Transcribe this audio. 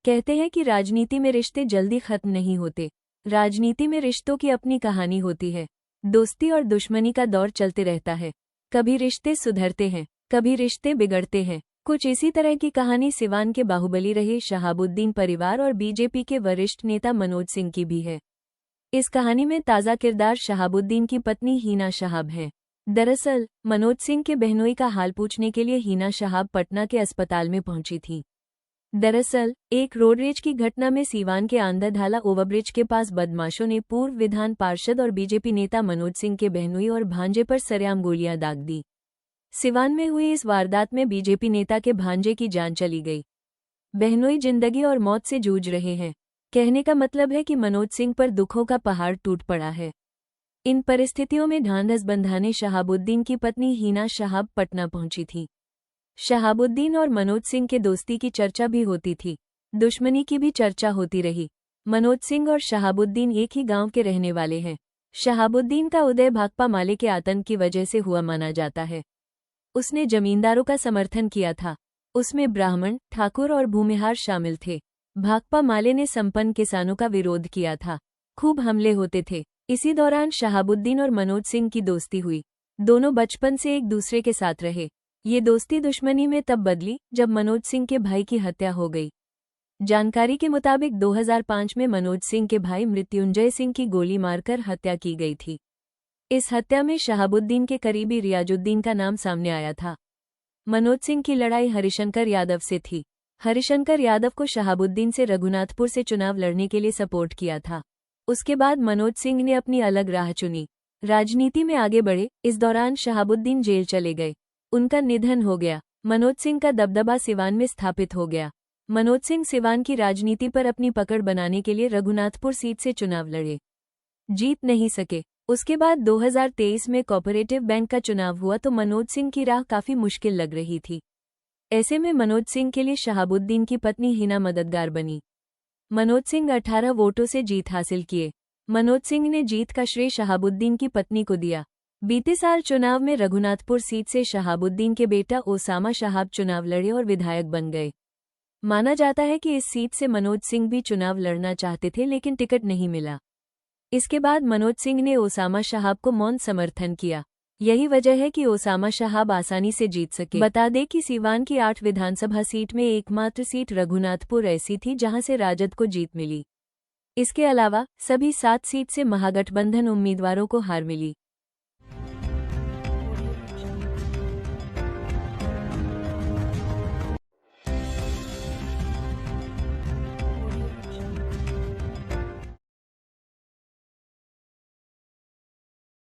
कहते हैं कि राजनीति में रिश्ते जल्दी खत्म नहीं होते। राजनीति में रिश्तों की अपनी कहानी होती है। दोस्ती और दुश्मनी का दौर चलते रहता है। कभी रिश्ते सुधरते हैं, कभी रिश्ते बिगड़ते हैं। कुछ इसी तरह की कहानी सिवान के बाहुबली रहे शहाबुद्दीन परिवार और बीजेपी के वरिष्ठ नेता मनोज सिंह की भी है। इस कहानी में ताज़ा किरदार शहाबुद्दीन की पत्नी हीना शहाब है। दरअसल मनोज सिंह के बहनोई का हाल पूछने के लिए हीना शहाब पटना के अस्पताल में पहुंची थी। दरअसल एक रोड रेज की घटना में सीवान के आंधरढाला ओवरब्रिज के पास बदमाशों ने पूर्व विधान पार्षद और बीजेपी नेता मनोज सिंह के बहनोई और भांजे पर सरेआम गोलियां दाग दी। सिवान में हुई इस वारदात में बीजेपी नेता के भांजे की जान चली गई। बहनोई जिंदगी और मौत से जूझ रहे हैं। कहने का मतलब है कि मनोज सिंह पर दुखों का पहाड़ टूट पड़ा है। इन परिस्थितियों में ढांढस बंधाने शहाबुद्दीन की पत्नी हीना शहाब पटना पहुंची थी। शहाबुद्दीन और मनोज सिंह के दोस्ती की चर्चा भी होती थी, दुश्मनी की भी चर्चा होती रही। मनोज सिंह और शहाबुद्दीन एक ही गांव के रहने वाले हैं। शहाबुद्दीन का उदय भाकपा माले के आतंक की वजह से हुआ माना जाता है। उसने जमींदारों का समर्थन किया था। उसमें ब्राह्मण, ठाकुर और भूमिहार शामिल थे। भाकपा माले ने संपन्न किसानों का विरोध किया था। खूब हमले होते थे। इसी दौरान शहाबुद्दीन और मनोज सिंह की दोस्ती हुई। दोनों बचपन से एक दूसरे के साथ रहे। ये दोस्ती दुश्मनी में तब बदली जब मनोज सिंह के भाई की हत्या हो गई। जानकारी के मुताबिक 2005 में मनोज सिंह के भाई मृत्युंजय सिंह की गोली मारकर हत्या की गई थी। इस हत्या में शहाबुद्दीन के करीबी रियाजुद्दीन का नाम सामने आया था। मनोज सिंह की लड़ाई हरिशंकर यादव से थी। हरिशंकर यादव को शहाबुद्दीन से रघुनाथपुर से चुनाव लड़ने के लिए सपोर्ट किया था। उसके बाद मनोज सिंह ने अपनी अलग राह चुनी, राजनीति में आगे बढ़े। इस दौरान शहाबुद्दीन जेल चले गए। उनका निधन हो गया। मनोज सिंह का दबदबा सिवान में स्थापित हो गया। मनोज सिंह सिवान की राजनीति पर अपनी पकड़ बनाने के लिए रघुनाथपुर सीट से चुनाव लड़े, जीत नहीं सके। उसके बाद 2023 में कोऑपरेटिव बैंक का चुनाव हुआ तो मनोज सिंह की राह काफी मुश्किल लग रही थी। ऐसे में मनोज सिंह के लिए शहाबुद्दीन की पत्नी हिना मददगार बनी। मनोज सिंह 18 वोटों से जीत हासिल किए। मनोज सिंह ने जीत का श्रेय शहाबुद्दीन की पत्नी को दिया। बीते साल चुनाव में रघुनाथपुर सीट से शहाबुद्दीन के बेटा ओसामा शहाब चुनाव लड़े और विधायक बन गए। माना जाता है कि इस सीट से मनोज सिंह भी चुनाव लड़ना चाहते थे लेकिन टिकट नहीं मिला। इसके बाद मनोज सिंह ने ओसामा शहाब को मौन समर्थन किया। यही वजह है कि ओसामा शहाब आसानी से जीत सके। बता दें कि सीवान की 8 विधानसभा सीट में एकमात्र सीट रघुनाथपुर ऐसी थी जहां से राजद को जीत मिली। इसके अलावा सभी 7 सीट से महागठबंधन उम्मीदवारों को हार मिली।